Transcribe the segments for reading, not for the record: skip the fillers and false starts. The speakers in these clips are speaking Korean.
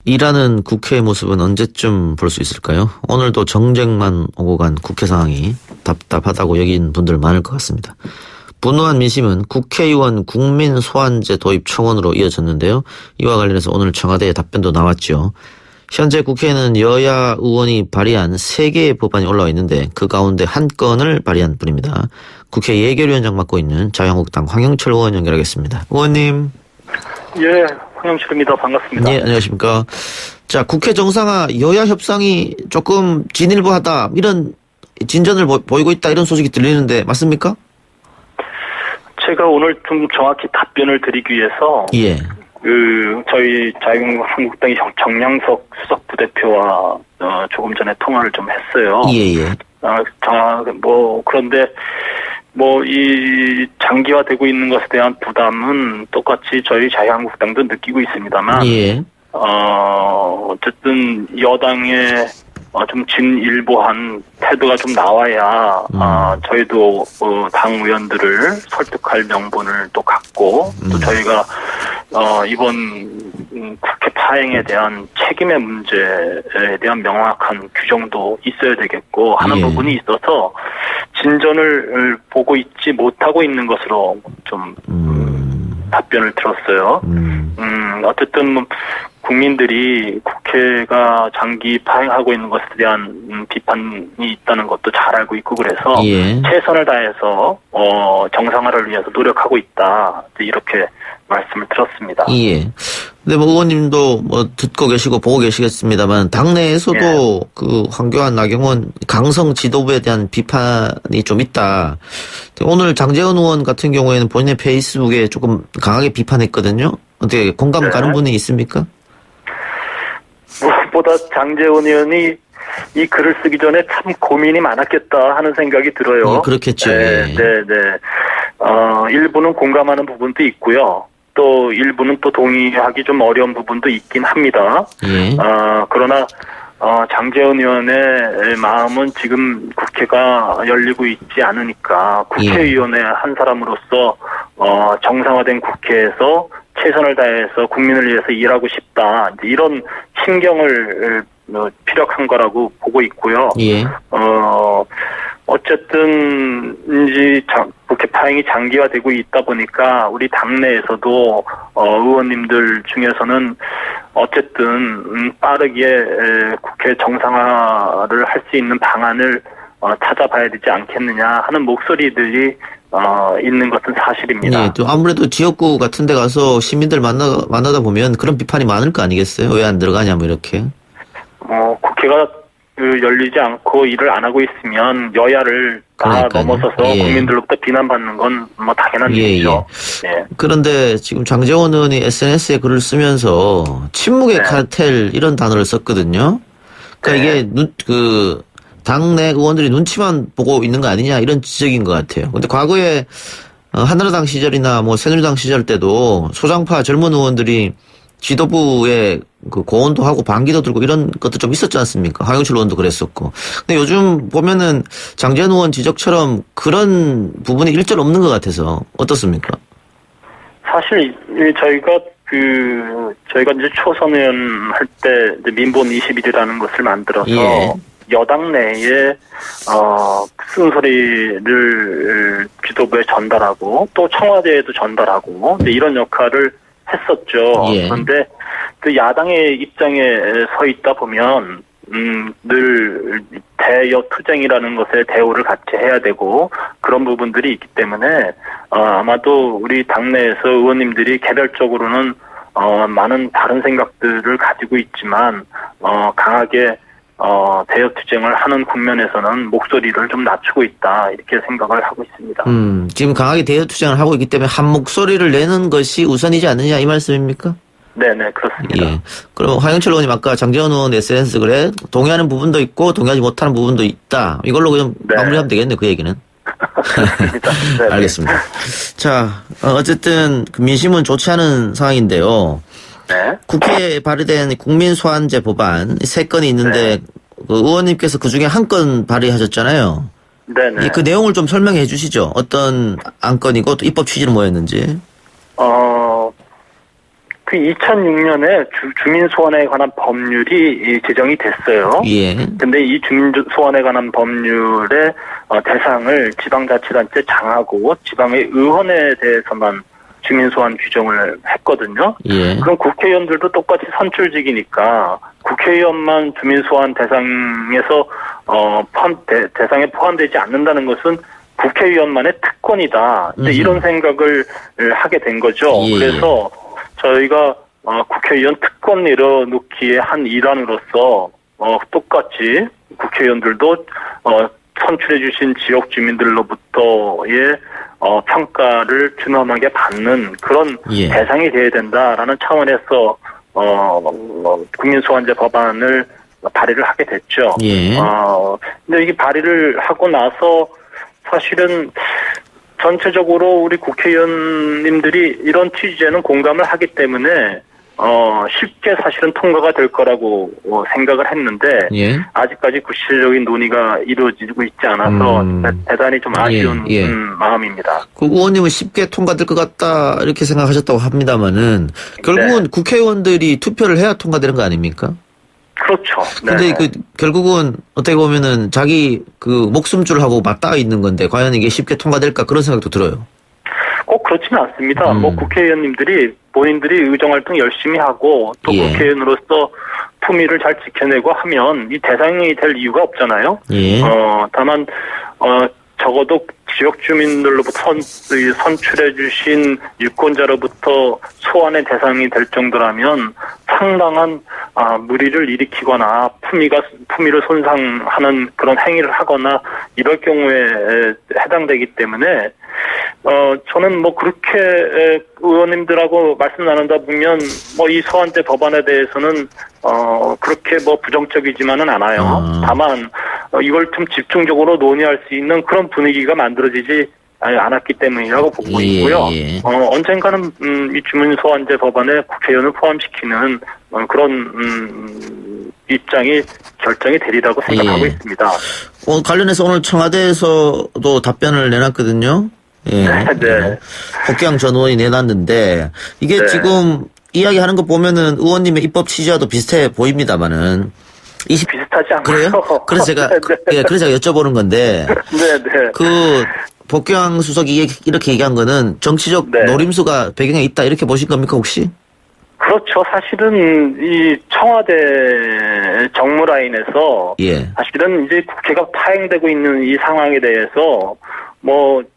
일하는 국회의 모습은 언제쯤 볼 수 있을까요? 오늘도 정쟁만 오고 간 국회 상황이 답답하다고 여긴 분들 많을 것 같습니다. 분노한 민심은 국회의원 국민소환제 도입 청원으로 이어졌는데요. 이와 관련해서 오늘 청와대의 답변도 나왔죠. 현재 국회에는 여야 의원이 발의한 3개의 법안이 올라와 있는데 그 가운데 한 건을 발의한 뿐입니다. 국회 예결위원장 맡고 있는 자유한국당 황영철 의원 연결하겠습니다. 의원님. 예, 황영철입니다. 반갑습니다. 예, 안녕하십니까. 자, 국회 정상화 여야 협상이 조금 진일보하다 이런 진전을 보이고 있다 이런 소식이 들리는데 맞습니까? 제가 오늘 좀 정확히 답변을 드리기 위해서 예. 저희 자유한국당의 정량석 수석 부대표와 조금 전에 통화를 좀 했어요. 예. 그런데 이 장기화되고 있는 것에 대한 부담은 똑같이 저희 자유한국당도 느끼고 있습니다만, 예. 어쨌든 여당의 좀 진일보한 태도가 좀 나와야 저희도 당 의원들을 설득할 명분을 또 갖고 또 저희가 이번 국회 파행에 대한 책임의 문제에 대한 명확한 규정도 있어야 되겠고 하는 예. 부분이 있어서 진전을 보고 있지 못하고 있는 것으로 좀 답변을 들었어요. 어쨌든 국민들이 국회가 장기 파행하고 있는 것에 대한 비판이 있다는 것도 잘 알고 있고 그래서 예. 최선을 다해서 정상화를 위해서 노력하고 있다 이렇게 말씀을 들었습니다. 예. 근데 의원님도 듣고 계시고 보고 계시겠습니다만 당내에서도 예. 그 황교안, 나경원, 강성 지도부에 대한 비판이 좀 있다. 오늘 장제원 의원 같은 경우에는 본인의 페이스북에 조금 강하게 비판했거든요. 어떻게 공감 네. 가는 분이 있습니까? 무엇보다 장제원 의원이 이 글을 쓰기 전에 참 고민이 많았겠다 하는 생각이 들어요. 예, 그렇겠죠. 네. 일부는 공감하는 부분도 있고요. 또 일부는 또 동의하기 좀 어려운 부분도 있긴 합니다. 예. 그러나 장제원 의원의 마음은 지금 국회가 열리고 있지 않으니까 국회의원의 한 사람으로서 정상화된 국회에서 최선을 다해서 국민을 위해서 일하고 싶다. 이런 심경을 피력한 거라고 보고 있고요. 예. 어쨌든 국회 파행이 장기화되고 있다 보니까 우리 당내에서도 의원님들 중에서는 어쨌든 빠르게 국회 정상화를 할 수 있는 방안을 찾아봐야 되지 않겠느냐 하는 목소리들이 있는 것은 사실입니다. 예, 또 아무래도 지역구 같은 데 가서 시민들 만나다 보면 그런 비판이 많을 거 아니겠어요? 왜 안 들어가냐, 이렇게. 국회가 열리지 않고 일을 안 하고 있으면 여야를 다 그러니까요. 넘어서서 예. 국민들로부터 비난받는 건 당연한 일이죠. 예. 그런데 지금 장제원 의원이 SNS에 글을 쓰면서 침묵의 네. 카르텔 이런 단어를 썼거든요. 그러니까 네. 이게 당내 의원들이 눈치만 보고 있는 거 아니냐 이런 지적인 것 같아요. 근데 과거에 한나라당 시절이나 새누리당 시절 때도 소장파 젊은 의원들이 지도부에 그 고언도 하고 반기도 들고 이런 것도 좀 있었지 않습니까? 황영철 의원도 그랬었고. 근데 요즘 보면은 장제원 의원 지적처럼 그런 부분이 일절 없는 것 같아서 어떻습니까? 사실 저희가 이제 초선 의원 할 때 민본 21이라는 것을 만들어서 예. 여당 내에 쓴소리를 지도부에 전달하고 또 청와대에도 전달하고 이런 역할을 했었죠. 예. 그런데 그 야당의 입장에 서 있다 보면 늘 대여 투쟁이라는 것에 대우를 같이 해야 되고 그런 부분들이 있기 때문에 아마도 우리 당내에서 의원님들이 개별적으로는 많은 다른 생각들을 가지고 있지만 강하게 대여 투쟁을 하는 국면에서는 목소리를 좀 낮추고 있다 이렇게 생각을 하고 있습니다. 지금 강하게 대여 투쟁을 하고 있기 때문에 한 목소리를 내는 것이 우선이지 않느냐 이 말씀입니까? 네네 그렇습니다. 예. 그럼 황영철 의원님 아까 장제원 의원 SNS 글에 동의하는 부분도 있고 동의하지 못하는 부분도 있다. 이걸로 그냥 네. 마무리하면 되겠네요. 그 얘기는. 그렇습니다. 네네. 알겠습니다. 자, 어쨌든 민심은 좋지 않은 상황인데요. 네. 국회에 발의된 국민소환제 법안 3건이 있는데 그 의원님께서 그중에 한 건 발의하셨잖아요. 네네. 그 내용을 좀 설명해 주시죠. 어떤 안건이고 또 입법 취지는 뭐였는지. 그 2006년에 주민 소환에 관한 법률이 제정이 됐어요. 예. 근데 이 주민 소환에 관한 법률의 대상을 지방자치단체 장하고 지방의 의원에 대해서만 주민 소환 규정을 했거든요. 예. 그럼 국회의원들도 똑같이 선출직이니까 국회의원만 주민 소환 대상에서 대상에 포함되지 않는다는 것은 국회의원만의 특권이다. 이제 이런 생각을 하게 된 거죠. 예. 그래서 저희가 국회의원 특권 내려놓기의 한 일환으로서 똑같이 국회의원들도 선출해 주신 지역 주민들로부터의 평가를 준엄하게 받는 그런 예. 대상이 돼야 된다라는 차원에서 국민소환제 법안을 발의를 하게 됐죠. 예. 근데 이게 발의를 하고 나서 사실은 전체적으로 우리 국회의원님들이 이런 취지에는 공감을 하기 때문에 쉽게 사실은 통과가 될 거라고 생각을 했는데 예. 아직까지 구체적인 논의가 이루어지고 있지 않아서 대단히 좀 아쉬운 예. 마음입니다. 그 의원님은 쉽게 통과될 것 같다 이렇게 생각하셨다고 합니다만은 결국은 네. 국회의원들이 투표를 해야 통과되는 거 아닙니까? 그렇죠. 근데 네. 결국은 어떻게 보면은 자기 목숨줄하고 맞닿아 있는 건데 과연 이게 쉽게 통과될까 그런 생각도 들어요. 꼭 그렇지는 않습니다. 국회의원님들이 본인들이 의정활동 열심히 하고 또 예. 국회의원으로서 품위를 잘 지켜내고 하면 이 대상이 될 이유가 없잖아요. 예. 다만 적어도 지역 주민들로부터 선출해 주신 유권자로부터 소환의 대상이 될 정도라면 상당한 무리를 일으키거나 품위를 손상하는 그런 행위를 하거나 이럴 경우에 해당되기 때문에 저는 그렇게 의원님들하고 말씀 나누다 보면 이 소환제 법안에 대해서는 그렇게 부정적이지만은 않아요. 다만 이걸 좀 집중적으로 논의할 수 있는 그런 분위기가 만들어지지 않았기 때문이라고 보고 있고요. 예. 언젠가는 이 주민 소환제 법안에 국회의원을 포함시키는 그런 입장이 결정이 되리라고 생각하고 예. 있습니다. 관련해서 오늘 청와대에서도 답변을 내놨거든요. 예. 네. 복귀양 전 의원이 내놨는데 이게 네. 지금 이야기하는 거 보면은 의원님의 입법 취지와도 비슷해 보입니다만은 비슷하지 않고요. 그래요? 그래서 제가 그래서 제가 여쭤보는 건데 네. 복귀양 수석이 이렇게 얘기한 거는 정치적 네. 노림수가 배경에 있다 이렇게 보신 겁니까 혹시? 그렇죠. 사실은 이 청와대 정무라인에서 예. 사실은 이제 국회가 파행되고 있는 이 상황에 대해서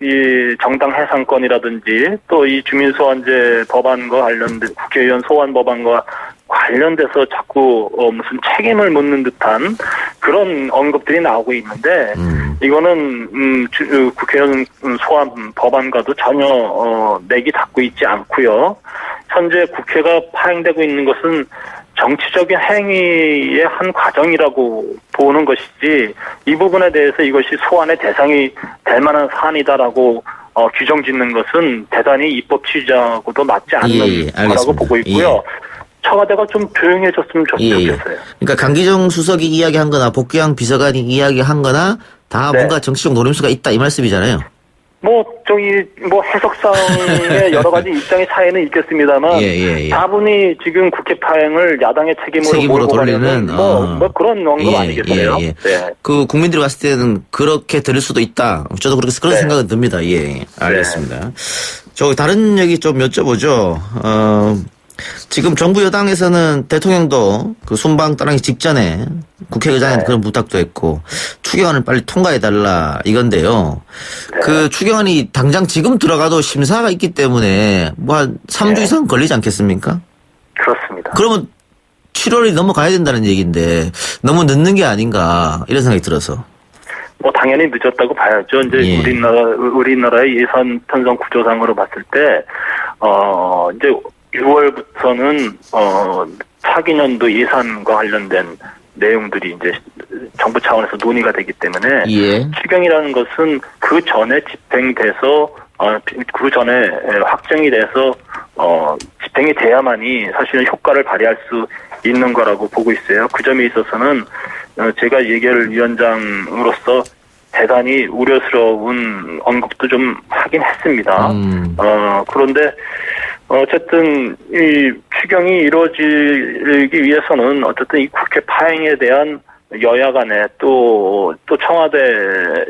이 정당 해산권이라든지 또 이 주민소환제 법안과 관련된 국회의원 소환 법안과 관련돼서 자꾸 무슨 책임을 묻는 듯한 그런 언급들이 나오고 있는데 이거는 국회의원 소환 법안과도 전혀 맥이 닿고 있지 않고요. 현재 국회가 파행되고 있는 것은 정치적인 행위의 한 과정이라고 보는 것이지 이 부분에 대해서 이것이 소환의 대상이 될 만한 사안이다라고 규정 짓는 것은 대단히 입법 취지하고도 맞지 않는 거라고 보고 있고요. 청와대가 좀 조용해졌으면 좋겠어요. 그러니까 강기정 수석이 이야기한 거나 복귀양 비서관이 이야기한 거나 다 뭔가 정치적 노림수가 있다 이 말씀이잖아요. 해석상의 여러 가지 입장의 차이는 있겠습니다만, 다분히 지금 국회 파행을 야당의 책임으로 돌리는, 그런 언급 아니겠어요? 예. 네. 국민들이 봤을 때는 그렇게 들을 수도 있다. 저도 그런 생각은 듭니다. 예. 알겠습니다. 다른 얘기 좀 여쭤보죠. 지금 정부 여당에서는 대통령도 순방 떠나기 직전에 국회의장한테 그런 부탁도 했고 추경안을 빨리 통과해달라 이건데요. 추경안이 당장 지금 들어가도 심사가 있기 때문에 한 3주 이상 걸리지 않겠습니까? 그렇습니다. 그러면 7월이 넘어가야 된다는 얘기인데 너무 늦는 게 아닌가 이런 생각이 들어서. 당연히 늦었다고 봐야죠. 이제 우리나라의 예산 편성 구조상으로 봤을 때 이제 6월부터는 차기 년도 예산과 관련된 내용들이 이제 정부 차원에서 논의가 되기 때문에 추경이라는 것은 그 전에 집행돼서 그 전에 확정이 돼서 집행이 돼야만이 사실은 효과를 발휘할 수 있는 거라고 보고 있어요. 그 점에 있어서는 제가 예결위원장으로서 대단히 우려스러운 언급도 좀 하긴 했습니다. 그런데 어쨌든 이 추경이 이루어지기 위해서는 어쨌든 이 국회 파행에 대한 여야 간에 또 청와대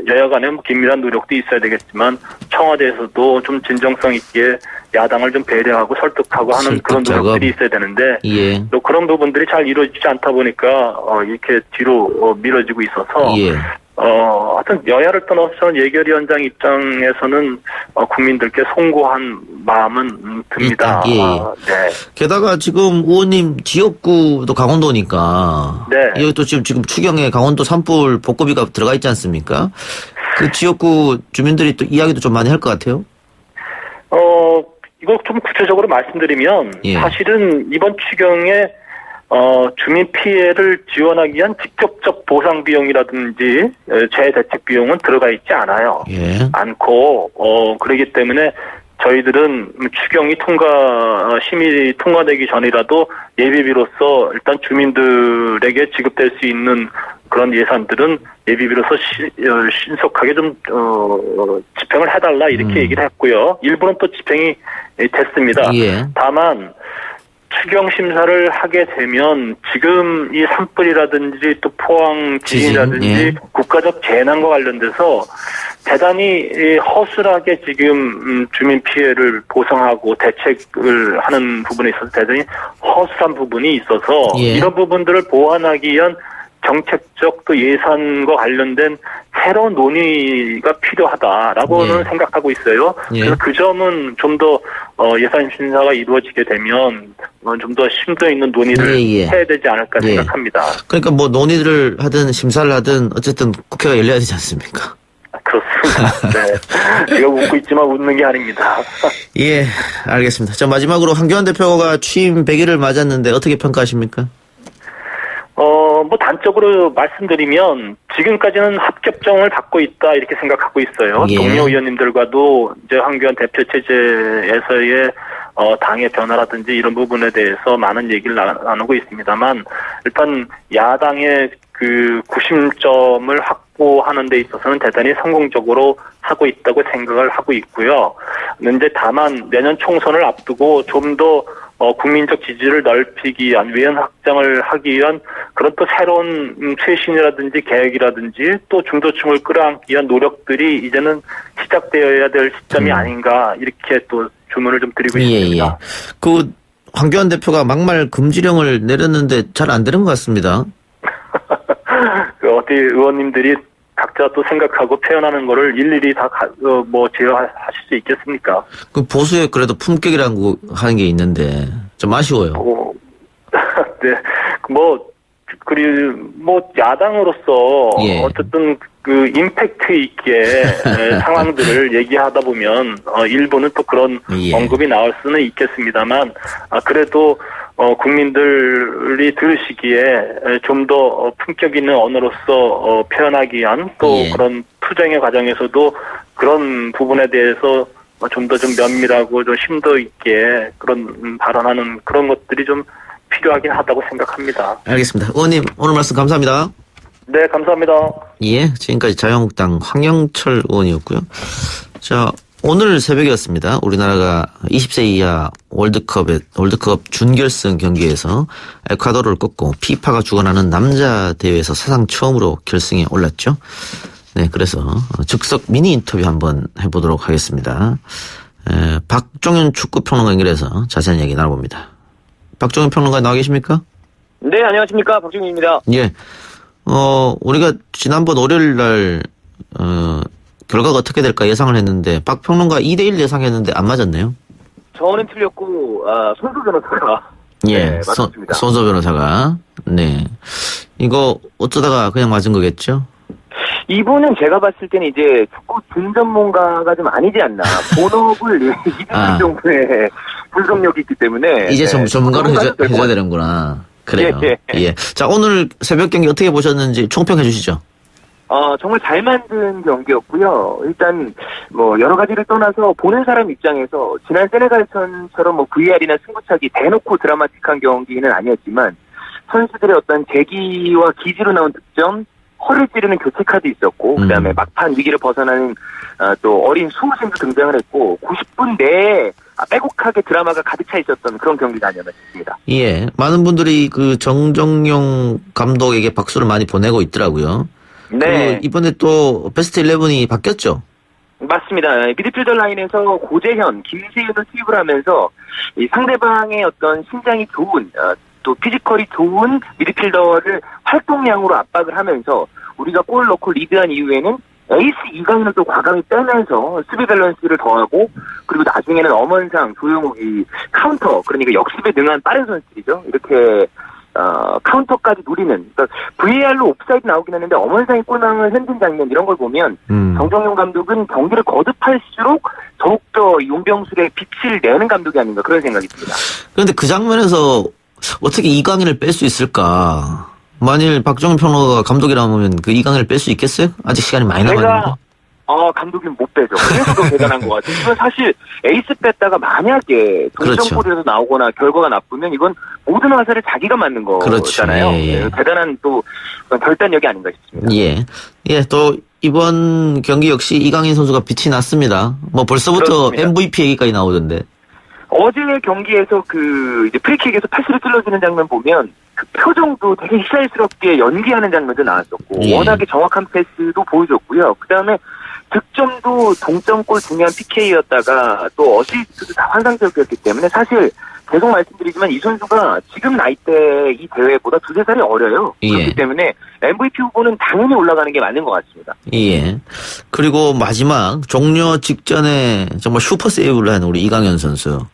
여야 간에 긴밀한 노력도 있어야 되겠지만 청와대에서도 좀 진정성 있게 야당을 좀 배려하고 설득하고 하는 그런 노력들이 있어야 되는데 예. 또 그런 부분들이 잘 이루어지지 않다 보니까 이렇게 뒤로 미뤄지고 있어서 예. 하여튼 여야를 떠나서 예결위원장 입장에서는 국민들께 송구한 마음은 듭니다. 예. 네. 게다가 지금 의원님 지역구도 강원도니까 네. 이것도 지금 추경에 강원도 산불 복구비가 들어가 있지 않습니까? 그 지역구 주민들이 또 이야기도 좀 많이 할 것 같아요. 이거 좀 구체적으로 말씀드리면 예. 사실은 이번 추경에 주민 피해를 지원하기 위한 직접적 보상 비용이라든지 재해 대책 비용은 들어가 있지 않아요. 예. 않고 그렇기 때문에 저희들은 추경이 심의 통과되기 전이라도 예비비로서 일단 주민들에게 지급될 수 있는 그런 예산들은 예비비로서 신속하게 좀 집행을 해달라 이렇게 얘기를 했고요. 일부는 또 집행이 됐습니다. 예. 다만 추경 심사를 하게 되면 지금 이 산불이라든지 또 포항 지진이라든지 예. 국가적 재난과 관련돼서 대단히 허술하게 지금 주민 피해를 보상하고 대책을 하는 부분에 있어서 대단히 허술한 부분이 있어서 예. 이런 부분들을 보완하기 위한 정책적 또 예산과 관련된 새로운 논의가 필요하다라고는 예. 생각하고 있어요. 예. 그래서 그 점은 좀 더 예산 심사가 이루어지게 되면 좀 더 심도 있는 논의를 예. 해야 되지 않을까 예. 생각합니다. 그러니까 뭐 논의를 하든 심사를 하든 어쨌든 국회가 열려야 되지 않습니까? 그렇습니다. 네. 제가 웃고 있지만 웃는 게 아닙니다. 예, 알겠습니다. 자, 마지막으로 한교안 대표가 취임 100일을 맞았는데 어떻게 평가하십니까? 뭐 단적으로 말씀드리면 지금까지는 합격정을 받고 있다 이렇게 생각하고 있어요. 예. 동료 의원님들과도 이제 한교안 대표 체제에서의 당의 변화라든지 이런 부분에 대해서 많은 얘기를 나누고 있습니다만 일단 야당의 그 구심점을 확보하는 데 있어서는 대단히 성공적으로 하고 있다고 생각을 하고 있고요. 그런데 다만 내년 총선을 앞두고 좀 더 국민적 지지를 넓히기 위한 외연 확장을 하기 위한 그런 또 새로운 쇄신이라든지 계획이라든지 또 중도층을 끌어안기 위한 노력들이 이제는 시작되어야 될 시점이 아닌가 이렇게 또 주문을 좀 드리고 있습니다. 예. 그 한교안 대표가 막말 금지령을 내렸는데 잘 안 되는 것 같습니다. 어디 의원님들이 각자 또 생각하고 표현하는 거를 일일이 다 제어하실 수 있겠습니까? 그 보수에 그래도 품격이라는 거 하는 게 있는데 좀 아쉬워요. 네, 야당으로서 예. 어쨌든 그 임팩트 있게 상황들을 얘기하다 보면 일부는 또 그런 예. 언급이 나올 수는 있겠습니다만 그래도 국민들이 들으시기에 좀 더 품격 있는 언어로서 표현하기 위한 또 예. 그런 투쟁의 과정에서도 그런 부분에 대해서 좀 더 면밀하고 좀 심도 있게 그런 발언하는 그런 것들이 좀 필요하긴 하다고 생각합니다. 알겠습니다. 의원님 오늘 말씀 감사합니다. 네, 감사합니다. 예, 지금까지 자유한국당 황영철 의원이었고요. 자, 오늘 새벽이었습니다. 우리나라가 20세 이하 월드컵 준결승 경기에서 에콰도르를 꺾고 피파가 주관하는 남자 대회에서 사상 처음으로 결승에 올랐죠. 네, 그래서 즉석 미니 인터뷰 한번 해보도록 하겠습니다. 박종윤 축구평론가 연결해서 자세한 이야기 나눠봅니다. 박종윤 평론가 나와 계십니까? 네, 안녕하십니까. 박종윤입니다. 예. 우리가 지난번 월요일 날, 결과가 어떻게 될까 예상을 했는데, 박 평론가 2대1 예상했는데 안 맞았네요. 저는 틀렸고, 손수 변호사가. 예. 네, 맞습니다. 손소 변호사가. 네. 이거 어쩌다가 그냥 맞은 거겠죠? 이분은 제가 봤을 때는 이제 축구 준 전문가가 좀 아니지 않나. 본업을 2년 정도의 분석력이 있기 때문에. 이제 네, 전문가로 해줘야 되는구나. 그래요. 예. 예. 자, 오늘 새벽 경기 어떻게 보셨는지 총평해 주시죠. 정말 잘 만든 경기였고요. 일단 여러 가지를 떠나서 보는 사람 입장에서 지난 세네갈전처럼 VR이나 승부차기 대놓고 드라마틱한 경기는 아니었지만 선수들의 어떤 재기와 기지로 나온 득점, 허를 찌르는 교체 카드 있었고 그다음에 막판 위기를 벗어나는 또 어린 수호신도 등장을 했고 90분 내에 빼곡하게 드라마가 가득 차 있었던 그런 경기가 아니었나 싶습니다. 예, 많은 분들이 그 정정용 감독에게 박수를 많이 보내고 있더라고요. 네. 이번에 또 베스트 11이 바뀌었죠? 맞습니다. 미드필더 라인에서 고재현, 김세윤을 투입을 하면서 이 상대방의 어떤 신장이 좋은, 또 피지컬이 좋은 미드필더를 활동량으로 압박을 하면서 우리가 골을 넣고 리드한 이후에는 에이스 이강인을 또 과감히 빼면서 수비 밸런스를 더하고, 그리고 나중에는 엄원상, 조용욱이 카운터, 그러니까 역습에 능한 빠른 선수들이죠. 이렇게 카운터까지 노리는, 그러니까 VAR로 옵사이드 나오긴 했는데 엄원상이 골망을 흔든 장면, 이런 걸 보면 정정용 감독은 경기를 거듭할수록 더욱더 용병술의 빛을 내는 감독이 아닌가, 그런 생각이 듭니다. 그런데 그 장면에서 어떻게 이강인을 뺄 수 있을까? 만일 박정훈 평론가가 감독이라면 그 이강인을 뺄 수 있겠어요? 아직 시간이 많이 남았는데. 감독은 못 빼죠. 그래서 더 대단한 것 같아요. 이건 사실 에이스 뺐다가 만약에 동점골에서 나오거나 결과가 나쁘면 이건 모든 화살을 자기가 맞는 거잖아요. 그렇죠. 예. 대단한 또 결단력이 아닌가 싶습니다. 예, 또 이번 경기 역시 이강인 선수가 빛이 났습니다. 뭐 벌써부터 그렇습니다. MVP 얘기까지 나오던데. 어제 경기에서 이제 프리킥에서 패스를 찔러주는 장면 보면 그 표정도 되게 희살스럽게 연기하는 장면도 나왔었고, 예. 워낙에 정확한 패스도 보여줬고요. 그 다음에 득점도 동점골 중요한 PK였다가 또 어시스트도 다 환상적이었기 때문에 사실 계속 말씀드리지만 이 선수가 지금 나이대 이 대회보다 2-3살이 어려요. 예. 그렇기 때문에 MVP 후보는 당연히 올라가는 게 맞는 것 같습니다. 예. 그리고 마지막 종료 직전에 정말 슈퍼 세이브를 한 우리 이강현 선수.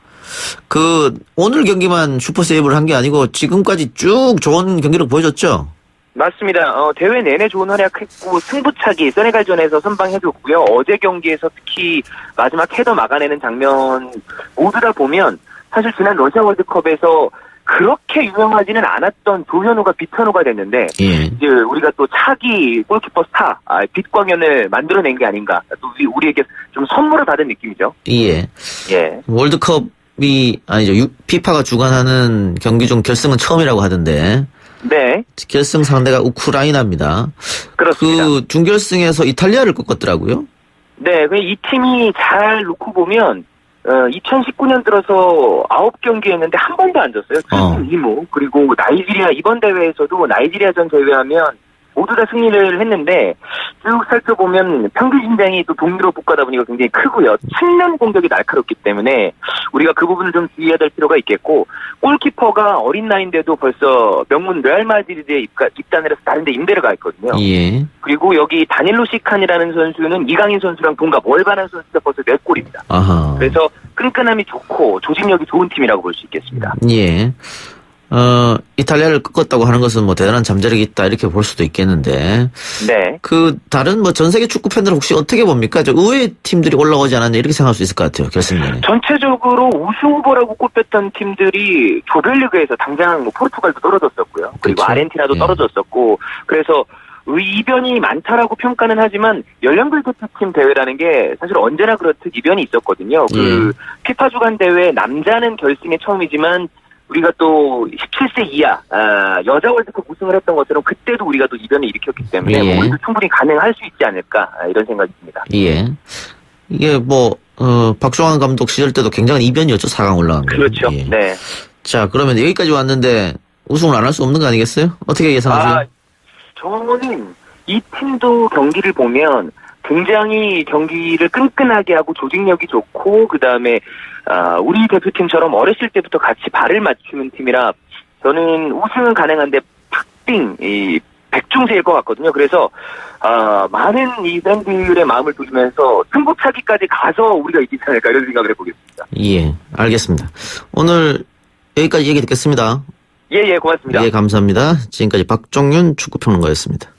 오늘 경기만 슈퍼 세이브를 한 게 아니고 지금까지 쭉 좋은 경기를 보여줬죠? 맞습니다. 대회 내내 좋은 활약했고 승부차기 세네갈전에서 선방해줬고요. 어제 경기에서 특히 마지막 헤더 막아내는 장면 모두 다 보면 사실 지난 러시아 월드컵에서 그렇게 유명하지는 않았던 조현우가 빛현우가 됐는데, 예. 이제 우리가 또 차기 골키퍼 스타 빛광현을 만들어낸 게 아닌가, 또 우리에게 좀 선물을 받은 느낌이죠. 예. 예. 월드컵이 아니죠. 피파가 주관하는 경기 중 결승은 처음이라고 하던데. 네. 결승 상대가 우크라이나입니다. 그렇습니다. 준결승에서 이탈리아를 꺾었더라고요. 네, 이 팀이 잘 놓고 보면 2019년 들어서 9경기 했는데 한 번도 안 졌어요. 7승 2무. 그리고 나이지리아, 이번 대회에서도 나이지리아전 제외하면 모두 다 승리를 했는데, 쭉 살펴보면 평균 신장이 또 동유럽 국가다 보니까 굉장히 크고요. 측면 공격이 날카롭기 때문에 우리가 그 부분을 좀 주의해야 될 필요가 있겠고, 골키퍼가 어린 나이인데도 벌써 명문 레알 마드리드에 입단을 해서 다른 데 임대를 가 있거든요. 예. 그리고 여기 다닐로 시칸이라는 선수는 이강인 선수랑 동갑, 월반한 선수가 벌써 4골입니다. 아하. 그래서 끈끈함이 좋고 조직력이 좋은 팀이라고 볼 수 있겠습니다. 예. 이탈리아를 꺾었다고 하는 것은 뭐 대단한 잠재력이 있다 이렇게 볼 수도 있겠는데. 네. 다른 전 세계 축구 팬들은 혹시 어떻게 봅니까? 의외의 팀들이 올라오지 않았냐 이렇게 생각할 수 있을 것 같아요. 결승전에. 전체적으로 우승 후보라고 꼽혔던 팀들이 조별리그에서 당장 포르투갈도 떨어졌었고요. 그리고 그렇죠. 아르헨티나도 예. 떨어졌었고, 그래서 이변이 많다라고 평가는 하지만 연령별 대표팀 대회라는 게 사실 언제나 그렇듯 이변이 있었거든요. 피파 주간 대회 남자는 결승에 처음이지만 우리가 또 17세 이하 여자 월드컵 우승을 했던 것처럼 그때도 우리가 또 이변을 일으켰기 때문에 예. 우리도 충분히 가능할 수 있지 않을까, 이런 생각이 듭니다. 예. 이게 박종환 감독 시절 때도 굉장한 이변이었죠. 4강 올라간 거. 그렇죠. 예. 네. 자, 그러면 여기까지 왔는데 우승을 안 할 수 없는 거 아니겠어요? 어떻게 예상하세요? 저는 이 팀도 경기를 보면 굉장히 경기를 끈끈하게 하고 조직력이 좋고, 그 다음에 우리 대표팀처럼 어렸을 때부터 같이 발을 맞추는 팀이라 저는 우승은 가능한데 백중세일 것 같거든요. 그래서 많은 이 팬들의 마음을 두면서 승부차기까지 가서 우리가 이기지 않을까, 이런 생각을 해보겠습니다. 예, 알겠습니다. 오늘 여기까지 얘기 듣겠습니다. 예, 고맙습니다. 예, 감사합니다. 지금까지 박종윤 축구평론가였습니다.